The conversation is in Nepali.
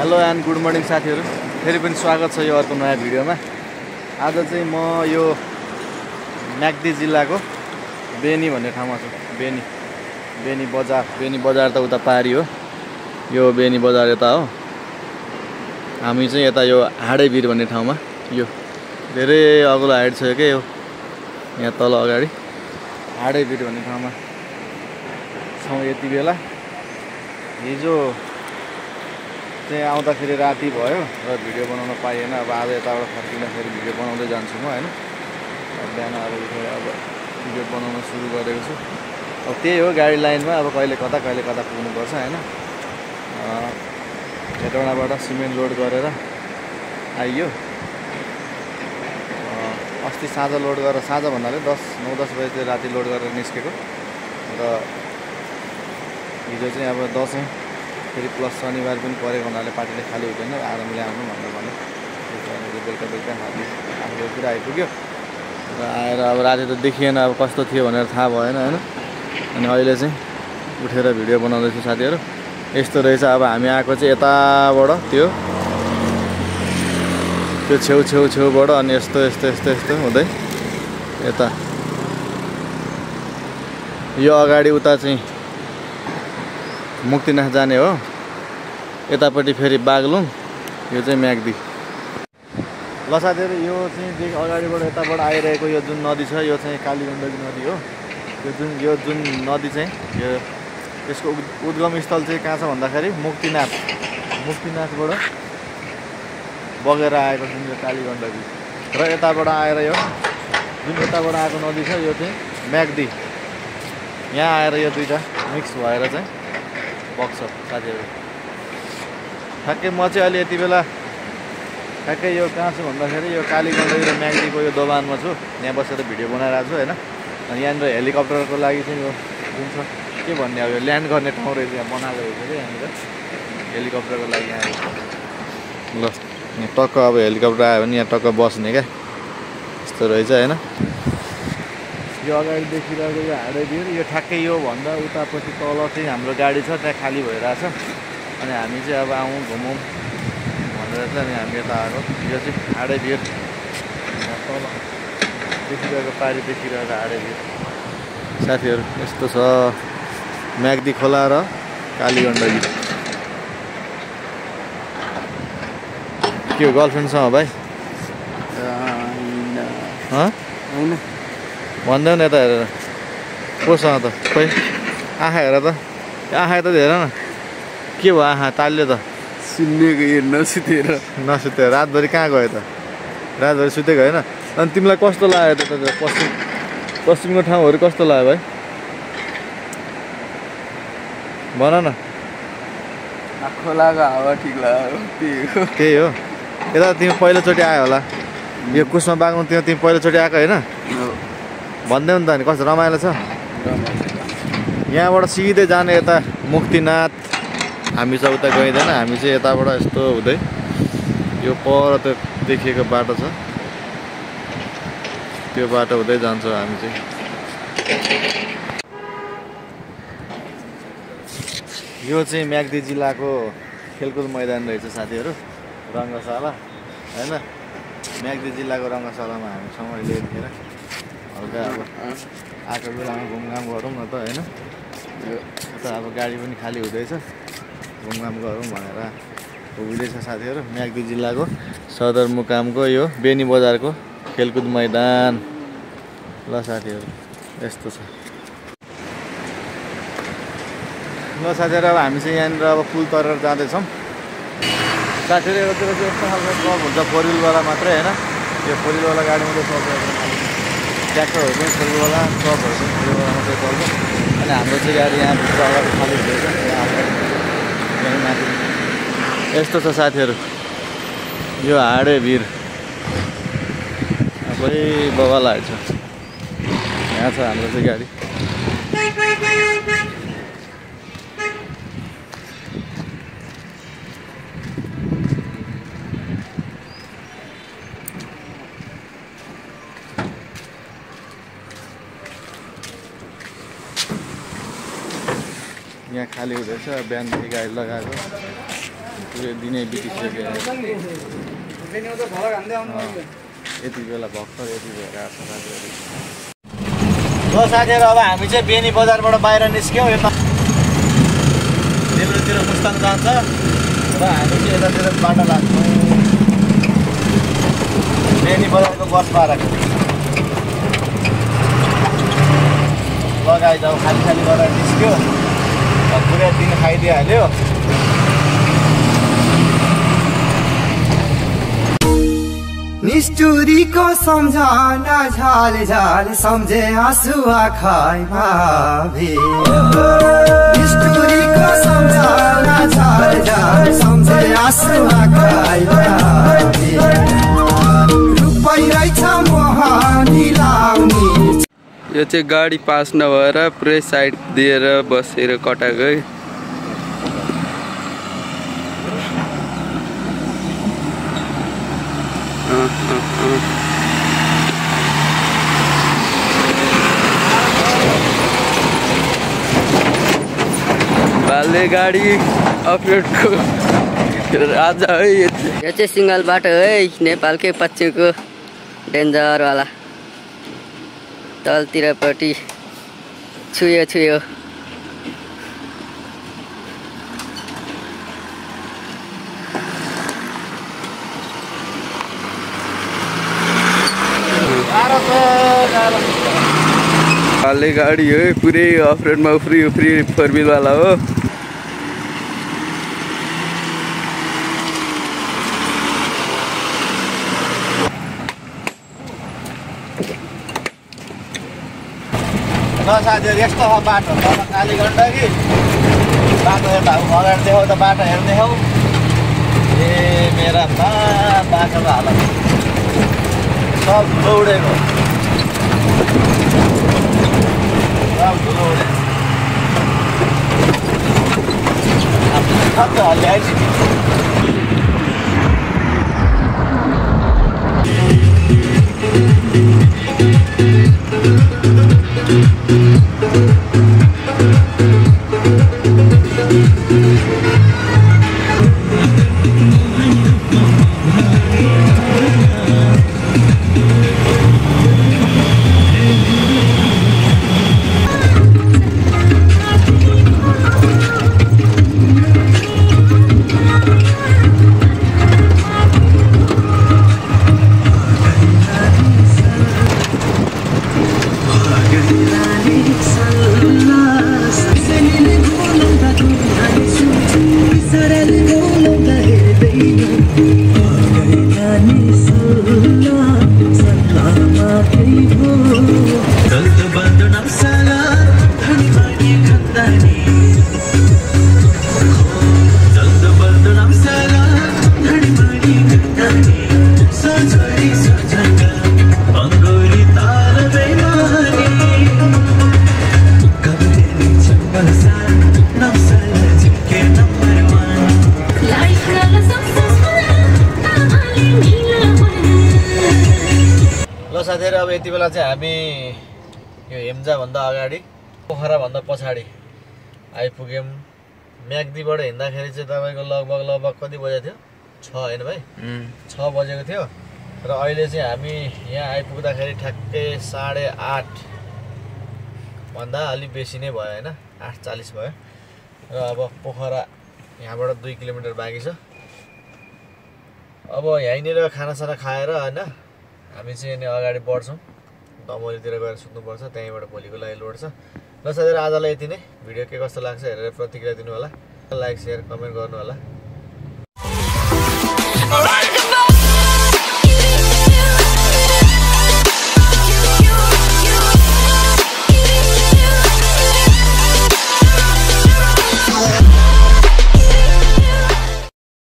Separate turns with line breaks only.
हेलो एन्ड गुड मर्निङ साथीहरू, फेरि पनि स्वागत छ यो अर्को नयाँ भिडियोमा। आज चाहिँ म यो म्याग्दी जिल्लाको बेनी भन्ने ठाउँमा छु। बेनी बजार त उता पारी हो, यो बेनी बजार यता हो। हामी चाहिँ यता यो हाडेभिर भन्ने ठाउँमा, यो धेरै अग्लो हाइट छ के, यो यहाँ तल अगाडि हाडेभिर भन्ने ठाउँमा छौँ यति बेला। हिजो चाहिँ आउँदाखेरि राति भयो र भिडियो बनाउन पाइएन। अब आज यताबाट फर्किँदाखेरि भिडियो बनाउँदै जान्छु म होइन। बिहान अब उठेर अब भिडियो बनाउन सुरु गरेको छु। अब त्यही हो, गाडी लाइनमा अब कहिले कता पुग्नुपर्छ होइन। हेटौँडाबाट सिमेन्ट लोड गरेर आइयो। अस्ति साँझ लोड गरेर, साँझ भन्नाले 9-10 बजीतिर राति लोड गरेर निस्केको र हिजो चाहिँ अब दसैँ फेरि प्लस शनिबार पनि परेको हुनाले पार्टीले खाली हुँदैन, आरामले आउनु भनेर भन्यो। बेलुका आफूतिर आइपुग्यो र आएर अब राति त देखिएन, अब कस्तो थियो भनेर थाहा भएन होइन। अनि अहिले चाहिँ उठेर भिडियो बनाउँदैछु साथीहरू। यस्तो रहेछ, अब हामी आएको चाहिँ यताबाट त्यो छेउबाट अनि यस्तो हुँदै यता यो अगाडि उता चाहिँ मुक्तिनाथ जाने हो, यतापट्टि फेरि बागलुङ, यो चाहिँ म्याग्दी। ल साथीहरू, यो चाहिँ अगाडिबाट यताबाट आइरहेको यो जुन नदी छ, यो चाहिँ कालीगण्डकी नदी हो। यो जुन नदी चाहिँ यो त्यसको उद्गम स्थल चाहिँ कहाँ छ भन्दाखेरि मुक्तिनाथबाट बगेर आएको जुन यो कालीगण्डकी र यताबाट आएर यो जुन यताबाट आएको नदी छ, यो चाहिँ म्याग्दी। यहाँ आएर यो दुईवटा मिक्स भएर चाहिँ बग्छ साथीहरू। ठ्याक्कै म चाहिँ अहिले यति बेला ठ्याक्कै यो कहाँ छु भन्दाखेरि यो कालीगण्डकी र म्याग्दीको यो दोबानमा छु। यहाँ बसेर भिडियो बनाइरहेको छु होइन। अनि यहाँनिर हेलिकप्टरको लागि चाहिँ यो जुन छ के भन्ने, अब यो ल्यान्ड गर्ने ठाउँ रहेछ, यहाँ बनाएको रहेछ कि यहाँनिर हेलिकप्टरको लागि। यहाँ ल यहाँ टक्क अब हेलिकप्टर आयो भने यहाँ टक्क बस्ने क्या, यस्तो रहेछ होइन। यो अगाडि देखिरहेको यो हाडेभिर, यो ठ्याक्कै यो भन्दा उतापट्टि तल चाहिँ हाम्रो गाडी छ, त्यहाँ खाली भइरहेछ। अनि हामी चाहिँ अब घुमौँ भनेर चाहिँ अनि हामी यता आएको। यो चाहिँ हाडेभिर, तल देखिरहेको पारी देखिरहेको हाडेभिर साथीहरू। यस्तो छ म्याग्दी खोला र कालीगण्डकी। के हो, गर्लफ्रेन्डसँग भाइ? होइन भन्दैन यता हेरेर, कोसँग त? खोइ आँखा हेर त, आँखा त हेर न, के भयो आँखा ताल्यो त?
सुन्नेको नसुतेर
रातभरि कहाँ गयो त? रातभरि सुतेको होइन? अनि तिमीलाई कस्तो लाग्यो त? पश्चिमको ठाउँहरू कस्तो लाग्यो भाइ? भन न।
खोलाको हावा ठिक लाग्यो,
त्यही हो। यता तिमी पहिलोचोटि आयो होला, यो कुसमा बाग्नु तिमी पहिलोचोटि आएको होइन? भन्दै नि त, नि कस्तो रमाइलो छ। यहाँबाट सिधै जाने यता मुक्तिनाथ, हामी चाहिँ उता गइँदैन, हामी चाहिँ यताबाट यस्तो हुँदै यो पर त्यो देखिएको बाटो छ, त्यो बाटो हुँदै जान्छौँ हामी चाहिँ। यो चाहिँ म्याग्दी जिल्लाको खेलकुद मैदान रहेछ साथीहरू, रङ्गशाला होइन। म्याग्दी जिल्लाको रङ्गशालामा हामी छौँ अहिले यतिखेर। हल्का अब आएको बेलामा घुमघाम गरौँ न त होइन। यता अब गाडी पनि खाली हुँदैछ, घुमघाम गरौँ भनेर उभिँदैछ साथीहरू। म्याग्दी जिल्लाको सदरमुकामको यो बेनी बजारको खेलकुद मैदान। ल साथीहरू यस्तो छ। ल साथीहरू, अब हामी चाहिँ यहाँनिर अब पुल तरेर जाँदैछौँ साथीहरू। यतातिर चाहिँ यस्तो खालको ट्रक हुन्छ, 4 व्हिलवाला मात्रै होइन। यो 4 व्हिलवाला गाडी मात्रै चल्छ, ट्र्याक्टरहरू पनि 4 व्हिलवाला, ट्रकहरू पनि 4 व्हिलवाला मात्रै चल्छ। अनि हाम्रो चाहिँ गाडी यहाँभित्र अगाडि खाली हुँदैछ, यहाँ माथि। यस्तो छ साथीहरू यो हाडेभिर, सबै बवाल हाल्छ। यहाँ छ हाम्रो चाहिँ गाडी। यहाँ खाली हुँदैछ, बिहानदेखि गाडी लगाएको। ल पुरै दिनै बितिसक्यो यति बेला भर्खर यति भएर आएको छ साथीहरू। ल साथीहरू अब हामी चाहिँ बेनी बजारबाट बाहिर निस्क्यौँ। यता देब्रेतिर मुस्ताङ जान्छ र हामी चाहिँ यतातिर बाटो लाग्छौँ बेनी बजारको बस पारा। लगाइ जाऊ खाली खाली गरेर निस्क्यो पुरै दिन खाइदिइहाल्यो।
निष्ठुरीको सम्झना झाल झाल सम्झे आँसु आँखाइ भावे। निष्ठुरीको सम्झना झाल झाल सम्झे आँसु आँखाइ भावे। रुपै रहेछ मोहनी लाउने।
यो चाहिँ गाडी पास नभएर पुरै साइड दिएर बसेर कटाएको है। भाले गाडी अफरोडको राजा है। यो
चाहिँ सिङ्गल बाटो है, नेपालकै पश्चिमको डेन्जरवाला। तलतिरपट्टि छुयो छुयो।
भाले गाडी हो पुरै अफरोडमा उफ्री उफ्री फोर व्हिलवाला हो।
ल साथीहरू यस्तो हो बाटो तल काली गण्डकी बाटो यता अगाडि देखाउ त बाटो हेर्ने हौ। ए मेरा बाटोको हालत सब धुलो उडेको सब धुलो उडेको खत्तो हल्ल्याएपछि साथीहरु अब यति बेला चाहिँ हामी यो हेम्जा भन्दा अगाडि पोखरा भन्दा पछाडी आइपुग्यौं। म्याग्दीबाट हिँड्दाखेरि चाहिँ तपाईको लगभग कति बजे थियो? 6 हैन भाइ? 6 बजेको थियो र अहिले चाहिँ हामी यहाँ आइपुग्दाखेरि ठ्याक्कै 8:30 भन्दा अलि बेसी नै भयो हैन, 8:40 भयो र अब पोखरा यहाँबाट 2 किलोमिटर बाँकी छ। अब यहीँनिर खानासाना खाएर हैन हामी चाहिँ नि अगाडि बढ्छौं। दमोलीतिर गएर सुत्नुपर्छ, त्यहीँबाट भोलिको लागि लोड छ। ल साथीहरु आजलाई यति नै। भिडियो के कस्तो लाग्छ हेरेर प्रतिक्रिया दिनु होला। लाइक शेयर कमेन्ट गर्नु होला।